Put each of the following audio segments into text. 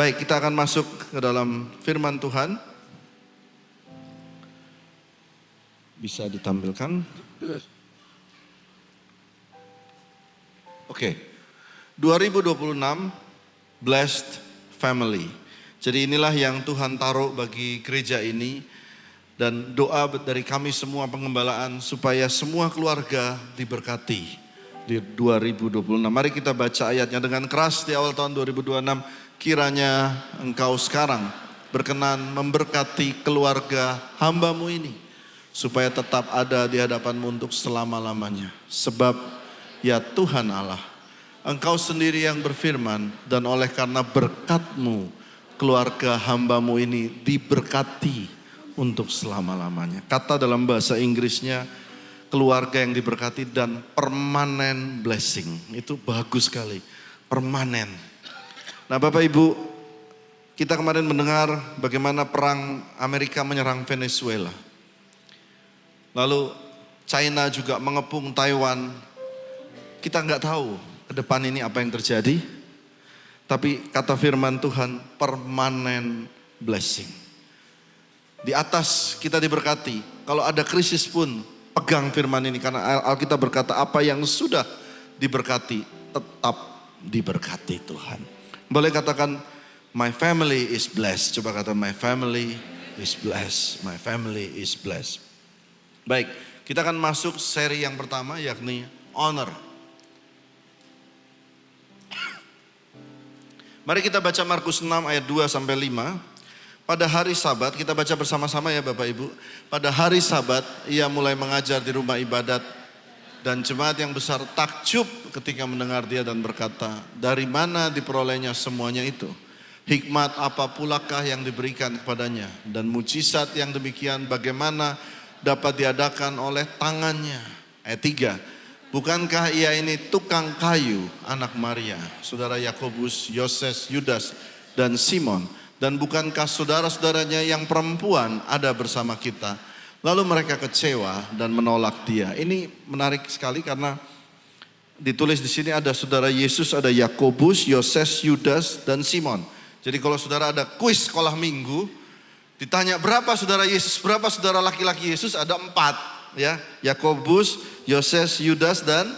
Baik, kita akan masuk ke dalam firman Tuhan. Bisa ditampilkan. Oke. 2026 Blessed Family. Jadi inilah yang Tuhan taruh bagi gereja ini. Dan doa dari kami semua pengembalaan supaya semua keluarga diberkati di 2026. Mari kita baca ayatnya dengan keras di awal tahun 2026. Kiranya engkau sekarang berkenan memberkati keluarga hamba-Mu ini. Supaya tetap ada di hadapan-Mu untuk selama-lamanya. Sebab ya Tuhan Allah, Engkau sendiri yang berfirman, dan oleh karena berkat-Mu, keluarga hamba-Mu ini diberkati untuk selama-lamanya. Kata dalam bahasa Inggrisnya, keluarga yang diberkati dan permanent blessing. Itu bagus sekali, permanen. Nah Bapak Ibu, kita kemarin mendengar bagaimana perang Amerika menyerang Venezuela. Lalu China juga mengepung Taiwan. Kita nggak tahu ke depan ini apa yang terjadi. Tapi kata firman Tuhan, permanent blessing. Di atas kita diberkati. Kalau ada krisis pun pegang firman ini. Karena Alkitab berkata apa yang sudah diberkati tetap diberkati Tuhan. Boleh katakan my family is blessed. Coba kata my family is blessed. My family is blessed. Baik, kita akan masuk seri yang pertama yakni honor. Mari kita baca Markus 6 ayat 2 sampai 5. Pada hari Sabat, kita baca bersama-sama ya Bapak Ibu. Pada hari Sabat, ia mulai mengajar di rumah ibadat. Dan jemaat yang besar takjub ketika mendengar dia dan berkata, dari mana diperolehnya semuanya itu? Hikmat apa pulakah yang diberikan kepadanya? Dan mujizat yang demikian bagaimana dapat diadakan oleh tangannya? Ayat 3. Bukankah ia ini tukang kayu, anak Maria, saudara Yakobus, Yoses, Yudas, dan Simon? Dan bukankah saudara-saudaranya yang perempuan ada bersama kita? Lalu mereka kecewa dan menolak dia. Ini menarik sekali karena ditulis di sini ada saudara Yesus, ada Yakobus, Yoses, Yudas, dan Simon. Jadi kalau saudara ada kuis sekolah minggu, ditanya berapa saudara Yesus, berapa saudara laki-laki Yesus, ada 4 ya. Yakobus, Yoses, Yudas, dan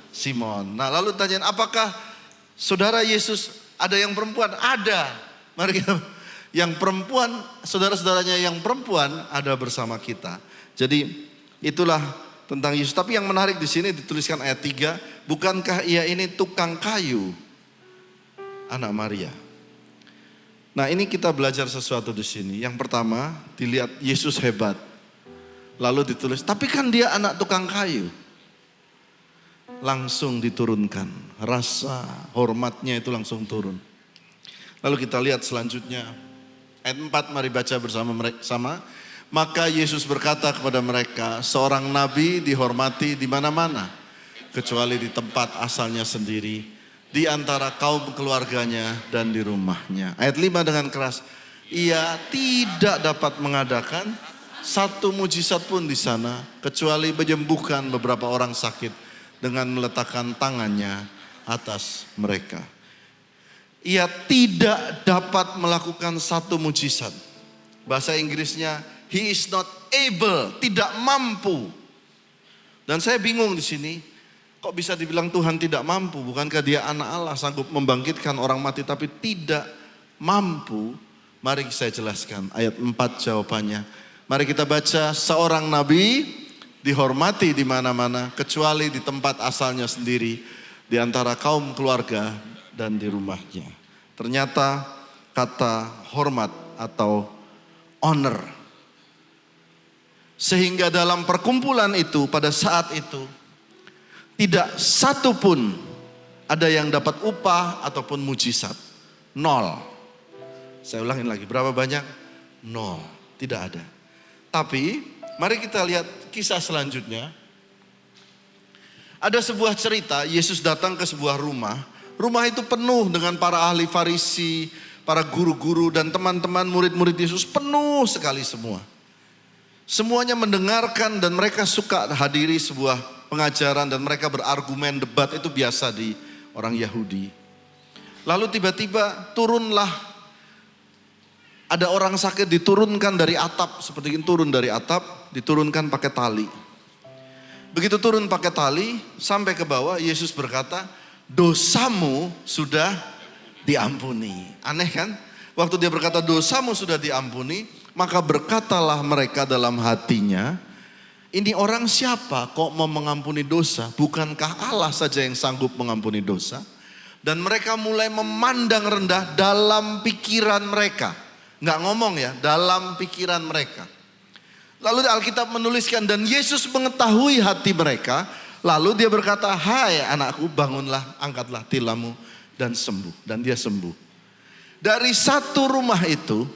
Simon. Nah lalu tanyain apakah saudara Yesus ada yang perempuan? Ada. Mari kita, yang perempuan, saudara-saudaranya yang perempuan ada bersama kita. Jadi itulah tentang Yesus. Tapi yang menarik di sini dituliskan ayat 3, bukankah ia ini tukang kayu, anak Maria? Nah ini kita belajar sesuatu di sini. Yang pertama dilihat Yesus hebat. Lalu ditulis, tapi kan dia anak tukang kayu. Langsung diturunkan. Rasa hormatnya itu langsung turun. Lalu kita lihat selanjutnya. Ayat 4 mari baca bersama. Maka Yesus berkata kepada mereka, seorang nabi dihormati di mana-mana. Kecuali di tempat asalnya sendiri. Di antara kaum keluarganya dan di rumahnya. Ayat 5 dengan keras. Ia tidak dapat mengadakan satu mujizat pun di sana. Kecuali menyembuhkan beberapa orang sakit. Dengan meletakkan tangannya atas mereka. Ia tidak dapat melakukan satu mujizat. Bahasa Inggrisnya, he is not able, tidak mampu. Dan saya bingung di sini. Kok bisa dibilang Tuhan tidak mampu? Bukankah dia anak Allah sanggup membangkitkan orang mati tapi tidak mampu? Mari saya jelaskan ayat 4 jawabannya. Mari kita baca, seorang nabi dihormati di mana-mana kecuali di tempat asalnya sendiri, di antara kaum keluarga dan di rumahnya. Ternyata kata hormat atau honor. Sehingga dalam perkumpulan itu pada saat itu tidak satu pun ada yang dapat upah ataupun mujizat. 0. Saya ulangin lagi, berapa banyak? 0. Tidak ada. Tapi mari kita lihat kisah selanjutnya. Ada sebuah cerita, Yesus datang ke sebuah rumah. Rumah itu penuh dengan para ahli Farisi, para guru-guru dan teman-teman murid-murid Yesus. Penuh sekali semua. Semuanya mendengarkan dan mereka suka hadiri sebuah pengajaran dan mereka berargumen, debat, itu biasa di orang Yahudi. Lalu tiba-tiba turunlah Ada orang sakit diturunkan dari atap, seperti ini turun dari atap, diturunkan pakai tali. Begitu turun pakai tali, sampai ke bawah, Yesus berkata, dosamu sudah diampuni. Aneh kan? Waktu dia berkata dosamu sudah diampuni, maka berkatalah mereka dalam hatinya, ini orang siapa kok mau mengampuni dosa? Bukankah Allah saja yang sanggup mengampuni dosa? Dan mereka mulai memandang rendah dalam pikiran mereka. Nggak ngomong ya, dalam pikiran mereka. Lalu Alkitab menuliskan, dan Yesus mengetahui hati mereka. Lalu dia berkata, hai anakku, bangunlah, angkatlah tilammu dan sembuh. Dan dia sembuh. Dari satu rumah itu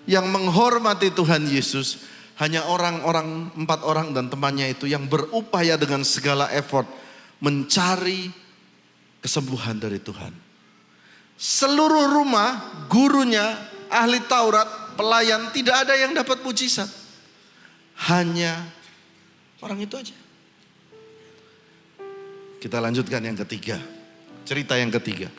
yang menghormati Tuhan Yesus, hanya orang-orang, 4 orang dan temannya itu yang berupaya dengan segala effort mencari kesembuhan dari Tuhan. Seluruh rumah, gurunya, ahli Taurat, pelayan, tidak ada yang dapat mujizat. Hanya orang itu aja. Kita lanjutkan yang ketiga. Cerita yang ketiga.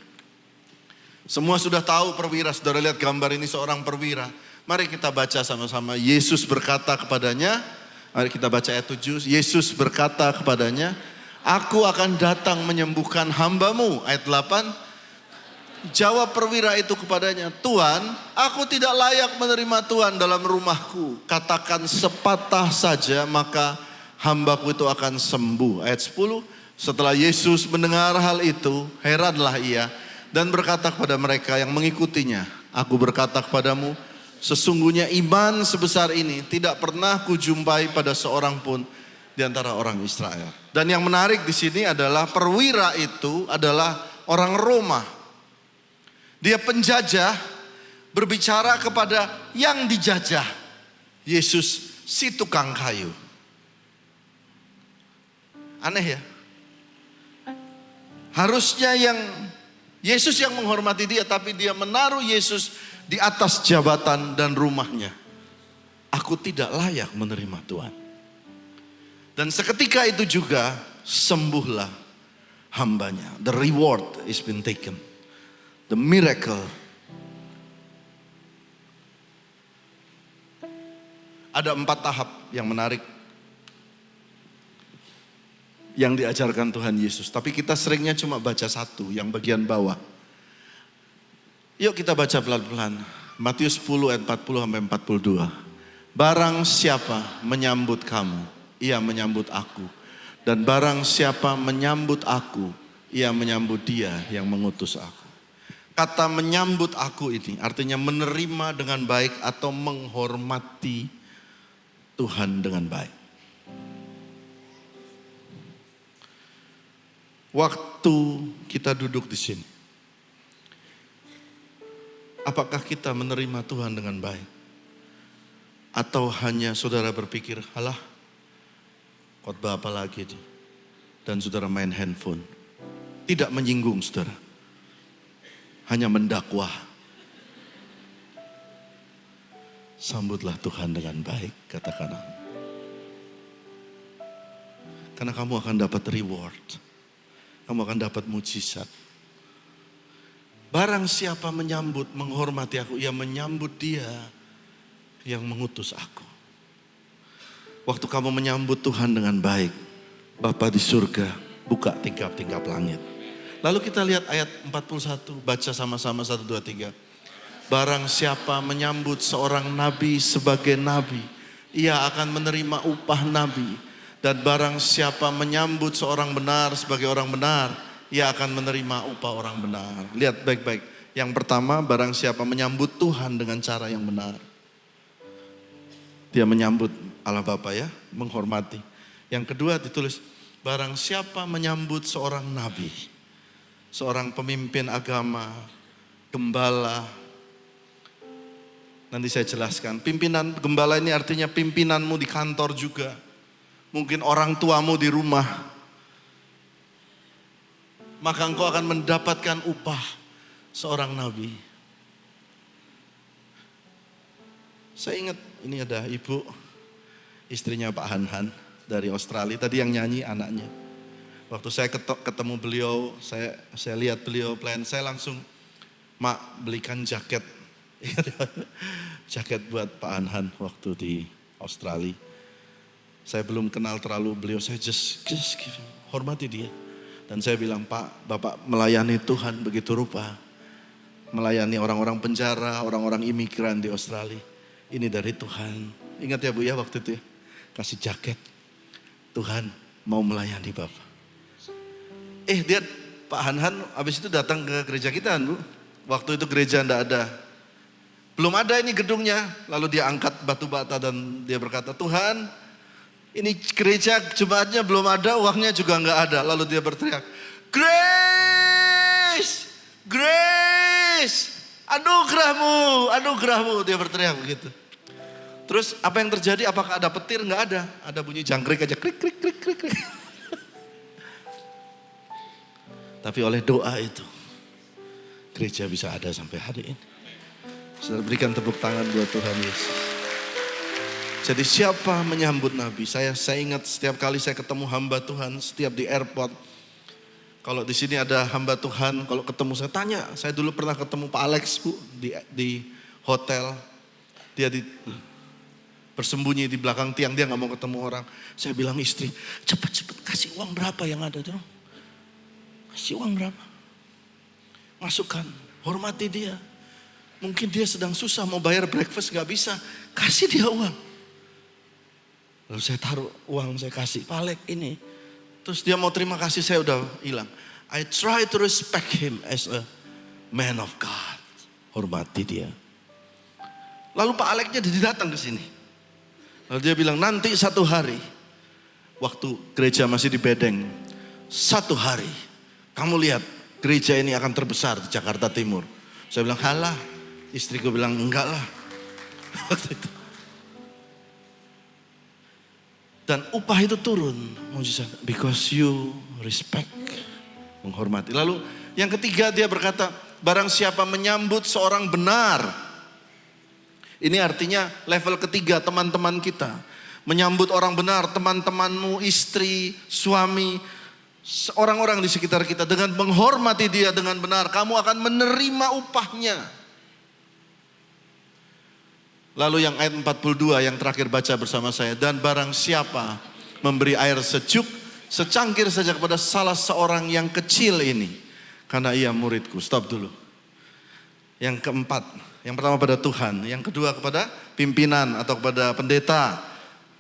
Semua sudah tahu perwira, saudara lihat gambar ini seorang perwira. Mari kita baca sama-sama. Yesus berkata kepadanya, mari kita baca ayat 7. Yesus berkata kepadanya, aku akan datang menyembuhkan hambamu. Ayat 8. Jawab perwira itu kepadanya, Tuhan, aku tidak layak menerima Tuhan dalam rumahku. Katakan sepatah saja, maka hambaku itu akan sembuh. Ayat 10. Setelah Yesus mendengar hal itu, heranlah ia dan berkata kepada mereka yang mengikutinya, aku berkata kepadamu, sesungguhnya iman sebesar ini tidak pernah kujumpai pada seorang pun di antara orang Israel. Dan yang menarik di sini adalah perwira itu adalah orang Roma. Dia penjajah berbicara kepada yang dijajah. Yesus si tukang kayu. Aneh ya. Harusnya Yesus yang menghormati dia, tapi dia menaruh Yesus di atas jabatan dan rumahnya. Aku tidak layak menerima Tuhan. Dan seketika itu juga sembuhlah hambanya. The reward is been taken. The miracle. Ada 4 tahap yang menarik yang diajarkan Tuhan Yesus. Tapi kita seringnya cuma baca satu, yang bagian bawah. Yuk kita baca pelan-pelan. Matius 10 ayat 40 sampai 42. Barang siapa menyambut kamu, ia menyambut aku. Dan barang siapa menyambut aku, ia menyambut dia yang mengutus aku. Kata menyambut aku ini artinya menerima dengan baik atau menghormati Tuhan dengan baik. Waktu kita duduk di sini, apakah kita menerima Tuhan dengan baik? Atau hanya saudara berpikir, halah, khotbah apa lagi nih? Dan saudara main handphone. Tidak menyinggung saudara. Hanya mendakwah. Sambutlah Tuhan dengan baik, katakan. Karena kamu akan dapat reward. Kamu akan dapat mujizat. Barang siapa menyambut, menghormati aku, ia menyambut dia yang mengutus aku. Waktu kamu menyambut Tuhan dengan baik, Bapa di surga buka tingkap-tingkap langit. Lalu kita lihat ayat 41, baca sama-sama 1, 2, 3. Barang siapa menyambut seorang nabi sebagai nabi, ia akan menerima upah nabi. Dan barang siapa menyambut seorang benar sebagai orang benar, ia akan menerima upah orang benar. Lihat baik-baik. Yang pertama, barang siapa menyambut Tuhan dengan cara yang benar. Dia menyambut Allah Bapa ya, menghormati. Yang kedua ditulis, barang siapa menyambut seorang nabi, seorang pemimpin agama, gembala. Nanti saya jelaskan. Pimpinan gembala ini artinya pimpinanmu di kantor juga. Mungkin orang tuamu di rumah. Maka engkau akan mendapatkan upah seorang nabi. Saya ingat ini ada ibu, istrinya Pak Han dari Australia. Tadi yang nyanyi anaknya. Waktu saya ketemu beliau, saya lihat beliau plan, saya langsung, Mak belikan jaket Jaket buat Pak Anhan waktu di Australia. Saya belum kenal terlalu beliau, saya just give him, hormati dia. Dan saya bilang, Pak, Bapak melayani Tuhan begitu rupa. Melayani orang-orang penjara, orang-orang imigran di Australia. Ini dari Tuhan. Ingat ya Bu ya waktu itu ya, kasih jaket. Tuhan mau melayani Bapak. Dia Pak Hanhan habis itu datang ke gereja kita Bu. Waktu itu gereja enggak ada. Belum ada ini gedungnya. Lalu dia angkat batu bata dan dia berkata, Tuhan, ini gereja jemaatnya belum ada, uangnya juga enggak ada. Lalu dia berteriak, Grace, Grace, anugerahmu, anugerahmu. Dia berteriak begitu. Terus apa yang terjadi? Apakah ada petir? Enggak ada. Ada bunyi jangkrik aja, krik, krik, krik, krik, krik. Tapi oleh doa itu, gereja bisa ada sampai hari ini. Saudara berikan tepuk tangan buat Tuhan Yesus. Jadi siapa menyambut Nabi? Saya ingat setiap kali saya ketemu hamba Tuhan, setiap di airport. Kalau di sini ada hamba Tuhan, kalau ketemu saya tanya. Saya dulu pernah ketemu Pak Alex Bu di hotel. Dia bersembunyi di belakang tiang, dia nggak mau ketemu orang. Saya bilang istri, cepat-cepat kasih uang berapa yang ada tuh? Kasih uang berapa? Masukkan, hormati dia. Mungkin dia sedang susah mau bayar breakfast nggak bisa, kasih dia uang. Lalu saya taruh uang, saya kasih, Pak Alek ini. Terus dia mau terima kasih, saya udah hilang. I try to respect him as a man of God. Hormati dia. Lalu Pak Aleknya jadi datang ke sini. Lalu dia bilang, nanti satu hari, waktu gereja masih di Bedeng, satu hari, kamu lihat gereja ini akan terbesar di Jakarta Timur. Saya bilang, halah. Istriku bilang, enggak lah. Waktu itu. Dan upah itu turun, mujizat. Because you respect, menghormati. Lalu yang ketiga dia berkata, barang siapa menyambut seorang benar. Ini artinya level ketiga teman-teman kita. Menyambut orang benar, teman-temanmu, istri, suami, orang-orang di sekitar kita. Dengan menghormati dia dengan benar, kamu akan menerima upahnya. Lalu yang ayat 42 yang terakhir baca bersama saya. Dan barang siapa memberi air sejuk secangkir saja kepada salah seorang yang kecil ini. Karena ia muridku. Stop dulu. Yang keempat. Yang pertama pada Tuhan. Yang kedua kepada pimpinan atau kepada pendeta.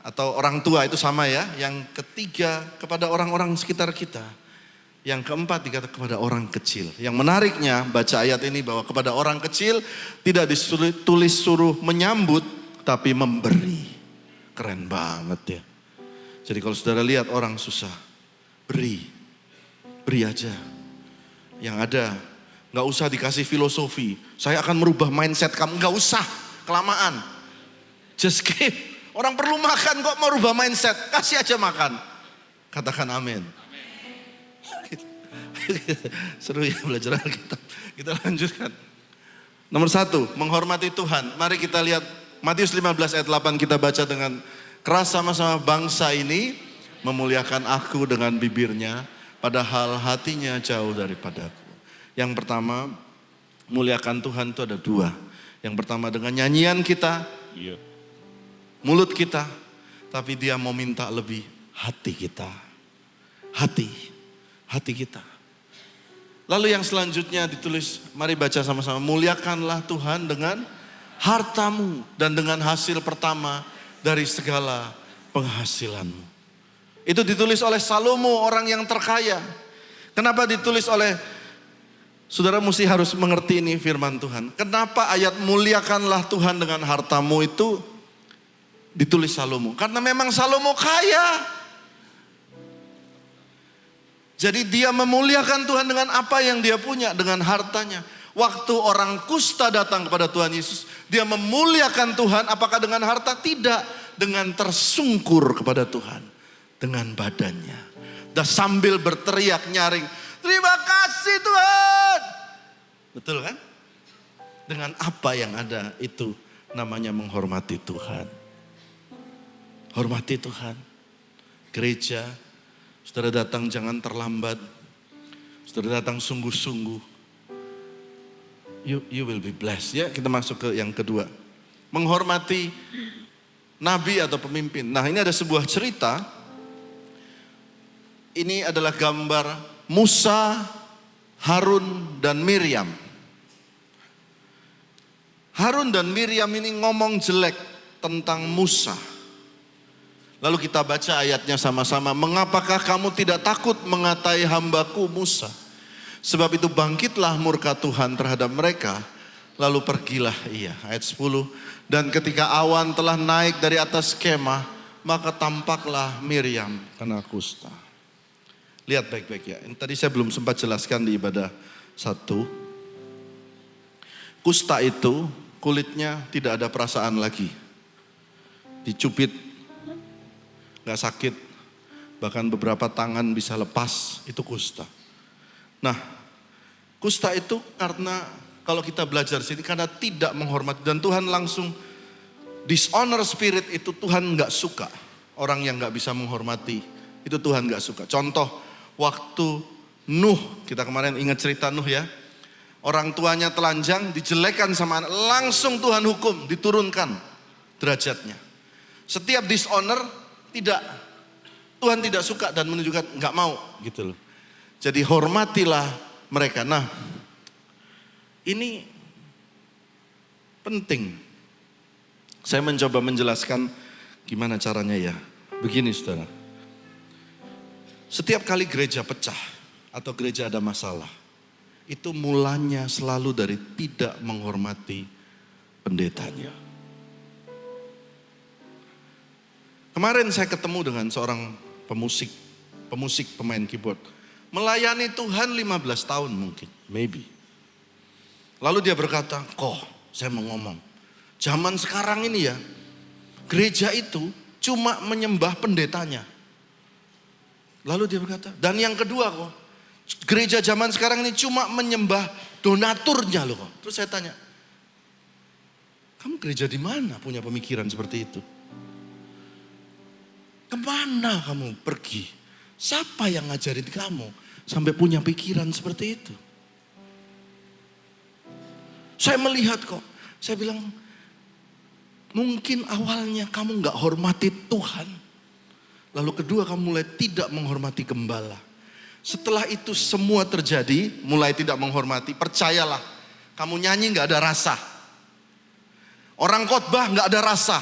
Atau orang tua itu sama ya. Yang ketiga kepada orang-orang sekitar kita. Yang keempat dikatakan kepada orang kecil. Yang menariknya baca ayat ini bahwa kepada orang kecil tidak ditulis suruh menyambut tapi memberi. Keren banget ya. Jadi kalau saudara lihat orang susah, beri aja. Yang ada, nggak usah dikasih filosofi. Saya akan merubah mindset kamu, nggak usah, kelamaan. Just give. Orang perlu makan kok mau rubah mindset, kasih aja makan. Katakan amin. Seru ya belajar Alkitab. Kita lanjutkan. Nomor 1, menghormati Tuhan. Mari kita lihat Matius 15 ayat 8 kita baca dengan keras sama-sama. Bangsa ini memuliakan aku dengan bibirnya, padahal hatinya jauh daripadaku. Yang pertama, muliakan Tuhan itu ada 2. Yang pertama dengan nyanyian kita, mulut kita, tapi dia mau minta lebih hati kita. Hati kita. Lalu yang selanjutnya ditulis, mari baca sama-sama. Muliakanlah Tuhan dengan hartamu dan dengan hasil pertama dari segala penghasilanmu. Itu ditulis oleh Salomo, orang yang terkaya. Kenapa ditulis oleh, saudara mesti harus mengerti ini firman Tuhan. Kenapa ayat muliakanlah Tuhan dengan hartamu itu ditulis Salomo? Karena memang Salomo kaya. Jadi dia memuliakan Tuhan dengan apa yang dia punya, dengan hartanya. Waktu orang kusta datang kepada Tuhan Yesus, dia memuliakan Tuhan. Apakah dengan harta? Tidak. Dengan tersungkur kepada Tuhan. Dengan badannya. Dan sambil berteriak nyaring, terima kasih Tuhan. Betul kan? Dengan apa yang ada itu namanya menghormati Tuhan. Hormati Tuhan. Gereja, saudara datang jangan terlambat. Saudara datang sungguh-sungguh. you will be blessed. Ya, kita masuk ke yang kedua. Menghormati nabi atau pemimpin. Nah, ini ada sebuah cerita. Ini adalah gambar Musa, Harun, dan Miriam. Harun dan Miriam ini ngomong jelek tentang Musa. Lalu kita baca ayatnya sama-sama. Mengapakah kamu tidak takut mengatai hambaku Musa? Sebab itu bangkitlah murka Tuhan terhadap mereka. Lalu pergilah ia. Ayat 10. Dan ketika awan telah naik dari atas kemah, maka tampaklah Miriam kena kusta. Lihat baik-baik ya. Ini tadi saya belum sempat jelaskan di ibadah 1. Kusta itu kulitnya tidak ada perasaan lagi. Dicubit, gak sakit. Bahkan beberapa tangan bisa lepas, itu kusta. Nah, kusta itu karena kalau kita belajar sini karena tidak menghormati. Dan Tuhan langsung dishonor spirit itu Tuhan gak suka. Orang yang gak bisa menghormati, itu Tuhan gak suka. Contoh, waktu Nuh, kita kemarin ingat cerita Nuh ya. Orang tuanya telanjang, dijelekan sama anak, langsung Tuhan hukum, diturunkan derajatnya. Setiap dishonor, Tuhan tidak suka dan menunjukkan nggak mau gitu loh. Jadi hormatilah mereka. Nah, ini penting. Saya mencoba menjelaskan gimana caranya ya. Begini saudara. Setiap kali gereja pecah atau gereja ada masalah, itu mulanya selalu dari tidak menghormati pendetanya. Kemarin saya ketemu dengan seorang pemusik pemain keyboard. Melayani Tuhan 15 tahun mungkin, maybe. Lalu dia berkata, saya mau ngomong. Zaman sekarang ini ya, gereja itu cuma menyembah pendetanya. Lalu dia berkata, dan yang kedua gereja zaman sekarang ini cuma menyembah donaturnya loh. Terus saya tanya, kamu gereja di mana punya pemikiran seperti itu? Kemana kamu pergi? Siapa yang ngajarin kamu sampai punya pikiran seperti itu? Saya melihat saya bilang, mungkin awalnya kamu gak hormati Tuhan. Lalu kedua kamu mulai tidak menghormati gembala. Setelah itu semua terjadi, mulai tidak menghormati, percayalah, kamu nyanyi gak ada rasa. Orang khotbah gak ada rasa.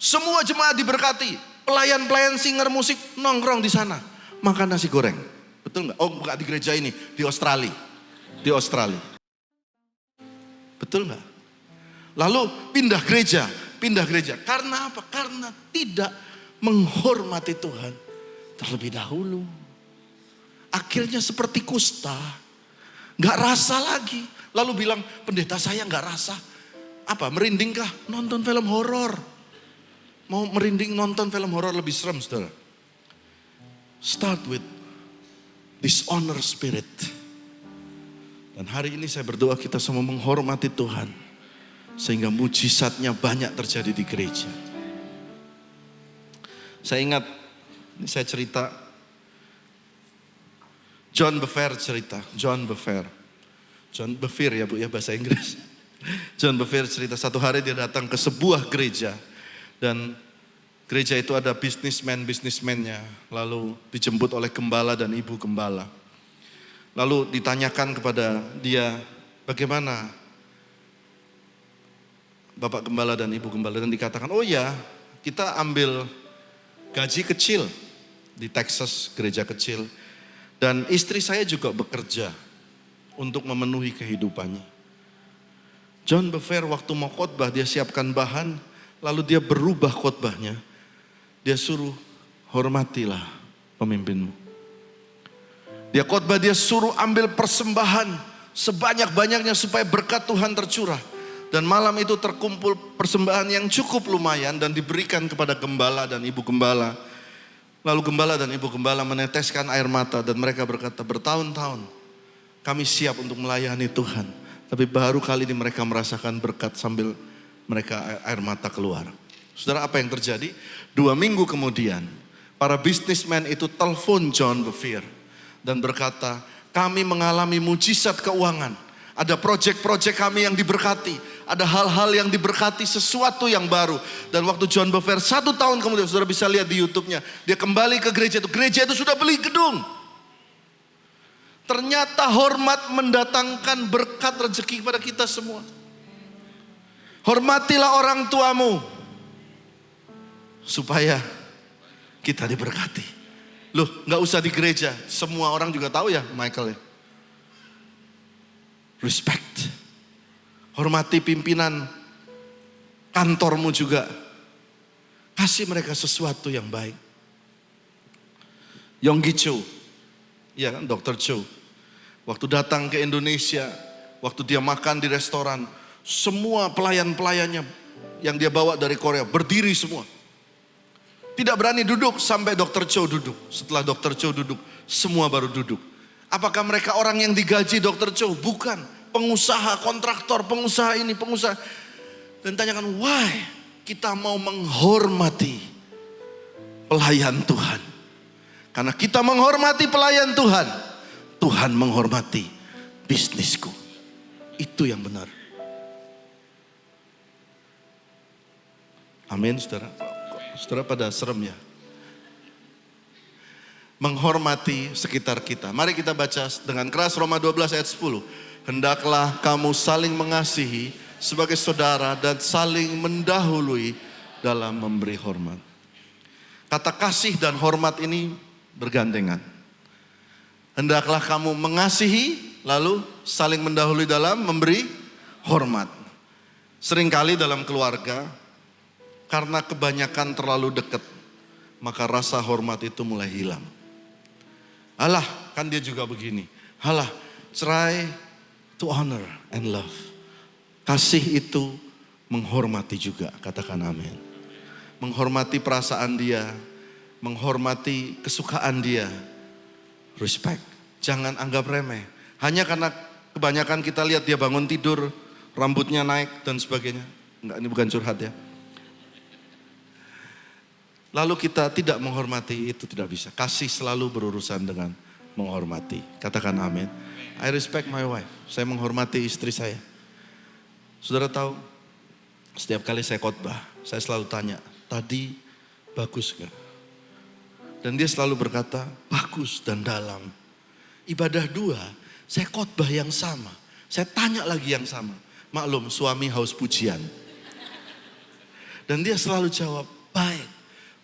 Semua jemaat diberkati, pelayan-pelayan singer musik nongkrong di sana, makan nasi goreng. Betul gak? Bukan di gereja ini, di Australia. Di Australia. Betul gak? Lalu pindah gereja. Karena apa? Karena tidak menghormati Tuhan terlebih dahulu. Akhirnya seperti kusta, gak rasa lagi. Lalu bilang, pendeta saya gak rasa. Apa, merindingkah? Nonton film horor. Mau merinding nonton film horor lebih serem saudara. Start with dishonor spirit. Dan hari ini saya berdoa kita semua menghormati Tuhan. Sehingga mujizatnya banyak terjadi di gereja. Saya ingat, ini saya cerita, John Bevere cerita, John Bevere ya Bu ya bahasa Inggris. John Bevere cerita satu hari dia datang ke sebuah gereja. Dan gereja itu ada bisnismennya. Lalu dijemput oleh gembala dan ibu gembala. Lalu ditanyakan kepada dia, bagaimana Bapak gembala dan ibu gembala. Dan dikatakan, oh ya kita ambil gaji kecil di Texas, gereja kecil. Dan istri saya juga bekerja untuk memenuhi kehidupannya. John Bevere waktu mau khotbah dia siapkan bahan, lalu dia berubah khotbahnya. Dia suruh hormatilah pemimpinmu. Dia khotbah dia suruh ambil persembahan sebanyak-banyaknya supaya berkat Tuhan tercurah. Dan malam itu terkumpul persembahan yang cukup lumayan dan diberikan kepada gembala dan ibu gembala. Lalu gembala dan ibu gembala meneteskan air mata dan mereka berkata, bertahun-tahun kami siap untuk melayani Tuhan. Tapi baru kali ini mereka merasakan berkat sambil mereka air mata keluar. Saudara, apa yang terjadi? 2 minggu kemudian para bisnismen itu telepon John Bevere dan berkata, kami mengalami mujizat keuangan. Ada proyek-proyek kami yang diberkati. Ada hal-hal yang diberkati, sesuatu yang baru. Dan waktu John Bevere 1 tahun kemudian, saudara bisa lihat di YouTube-nya. Dia kembali ke gereja itu. Gereja itu sudah beli gedung. Ternyata hormat mendatangkan berkat rezeki kepada kita semua. Hormatilah orang tuamu. Supaya kita diberkati. Loh, gak usah di gereja. Semua orang juga tahu ya Michael ya. Respect. Hormati pimpinan kantormu juga. Kasih mereka sesuatu yang baik. Yonggi Cho. Iya kan, Dr. Cho. Waktu datang ke Indonesia, waktu dia makan di restoran, semua pelayan-pelayannya yang dia bawa dari Korea berdiri semua. Tidak berani duduk sampai Dr. Cho duduk. Setelah Dr. Cho duduk, semua baru duduk. Apakah mereka orang yang digaji Dr. Cho? Bukan. Pengusaha, kontraktor, pengusaha ini, pengusaha. Dan tanyakan, why? Kita mau menghormati pelayan Tuhan. Karena kita menghormati pelayan Tuhan, Tuhan menghormati bisnisku. Itu yang benar. Amin, saudara. Saudara pada serem ya. Menghormati sekitar kita. Mari kita baca dengan keras Roma 12 ayat 10. Hendaklah kamu saling mengasihi sebagai saudara dan saling mendahului dalam memberi hormat. Kata kasih dan hormat ini bergandengan. Hendaklah kamu mengasihi lalu saling mendahului dalam memberi hormat. Seringkali dalam keluarga karena kebanyakan terlalu dekat, maka rasa hormat itu mulai hilang. Alah, kan dia juga begini. Alah, try to honor and love. Kasih itu menghormati juga, katakan amin. Menghormati perasaan dia, menghormati kesukaan dia. Respect, jangan anggap remeh. Hanya karena kebanyakan kita lihat dia bangun tidur, rambutnya naik dan sebagainya. Enggak, ini bukan curhat ya. Lalu kita tidak menghormati, itu tidak bisa. Kasih selalu berurusan dengan menghormati. Katakan amin. I respect my wife. Saya menghormati istri saya. Saudara tahu, setiap kali saya khotbah, saya selalu tanya, tadi bagus gak? Dan dia selalu berkata, bagus dan dalam. Ibadah 2, saya khotbah yang sama. Saya tanya lagi yang sama. Maklum, suami haus pujian. Dan dia selalu jawab, baik,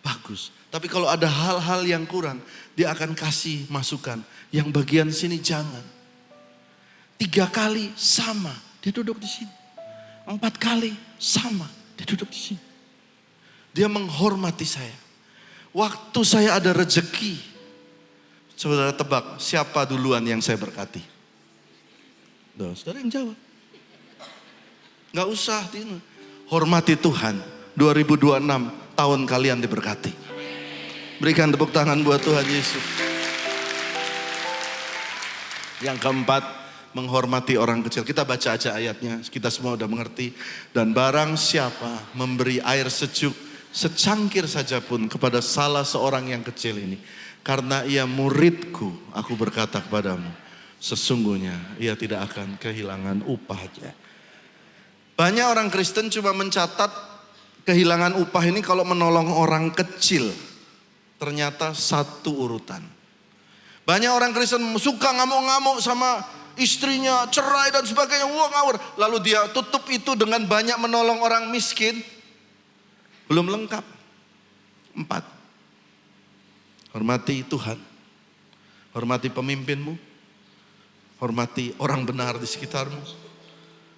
bagus. Tapi kalau ada hal-hal yang kurang, dia akan kasih masukan. Yang bagian sini jangan. 3 kali sama, dia duduk di sini. 4 kali sama, dia duduk di sini. Dia menghormati saya. Waktu saya ada rezeki, saudara tebak siapa duluan yang saya berkati? Duh, saudara yang jawab. Gak usah, hormati Tuhan. 2026 tahun kalian diberkati. Berikan tepuk tangan buat Tuhan Yesus. Yang keempat, menghormati orang kecil. Kita baca aja ayatnya, kita semua udah mengerti. Dan barang siapa memberi air sejuk secangkir saja pun kepada salah seorang yang kecil ini, karena ia muridku, aku berkata kepadamu, sesungguhnya ia tidak akan kehilangan upahnya. Banyak orang Kristen cuma mencatat kehilangan upah ini kalau menolong orang kecil. Ternyata satu urutan. Banyak orang Kristen suka ngamuk-ngamuk sama istrinya, cerai dan sebagainya, wah ngawur. Lalu dia tutup itu dengan banyak menolong orang miskin. Belum lengkap. 4. Hormati Tuhan. Hormati pemimpinmu. Hormati orang benar di sekitarmu.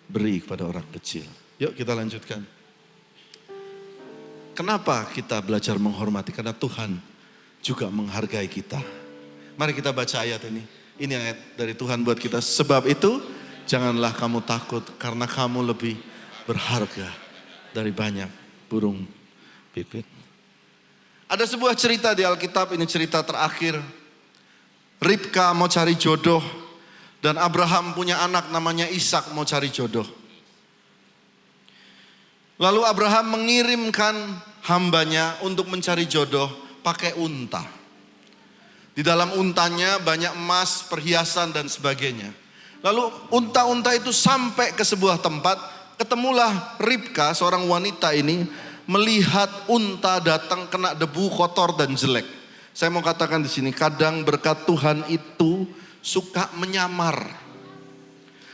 Beri kepada orang kecil. Yuk kita lanjutkan. Kenapa kita belajar menghormati? Karena Tuhan juga menghargai kita. Mari kita baca ayat ini. Ini ayat dari Tuhan buat kita. Sebab itu janganlah kamu takut karena kamu lebih berharga dari banyak burung pipit. Ada sebuah cerita di Alkitab, ini cerita terakhir. Ribka mau cari jodoh dan Abraham punya anak namanya Ishak mau cari jodoh. Lalu Abraham mengirimkan hambanya untuk mencari jodoh pakai unta. Di dalam untanya banyak emas, perhiasan dan sebagainya. Lalu unta-unta itu sampai ke sebuah tempat, ketemulah Ribka, seorang wanita ini, melihat unta datang kena debu kotor dan jelek. Saya mau katakan di sini, kadang berkat Tuhan itu suka menyamar.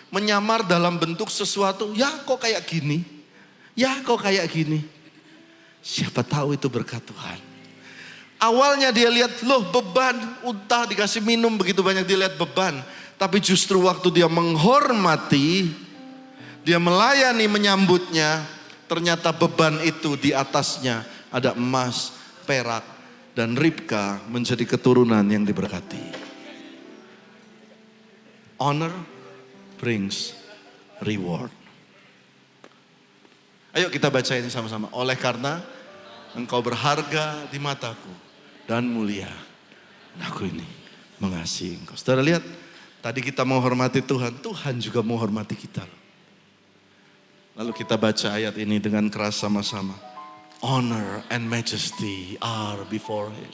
Menyamar dalam bentuk sesuatu, ya kok kayak gini, ya kok kayak gini. Siapa tahu itu berkat Tuhan. Awalnya dia lihat, loh beban, unta dikasih minum begitu banyak, dia lihat beban. Tapi justru waktu dia menghormati, dia melayani menyambutnya, ternyata beban itu di atasnya ada emas, perak, dan Ribka menjadi keturunan yang diberkati. Honor brings reward. Ayo kita baca ini sama-sama. Oleh karena engkau berharga di mataku dan mulia, aku ini mengasihi engkau. Saudara lihat, tadi kita menghormati Tuhan, Tuhan juga menghormati kita. Lalu kita baca ayat ini dengan keras sama-sama. Honor and majesty are before him.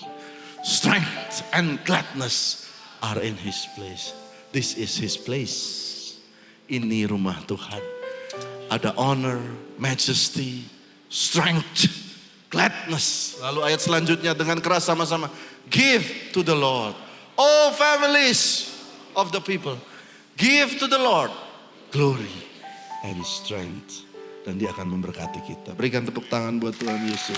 Strength and gladness are in his place. This is his place. Ini rumah Tuhan. Ada honor, majesty, strength, gladness. Lalu ayat selanjutnya dengan keras sama-sama. Give to the Lord, all families of the people. Give to the Lord glory and strength. Dan dia akan memberkati kita. Berikan tepuk tangan buat Tuhan Yesus.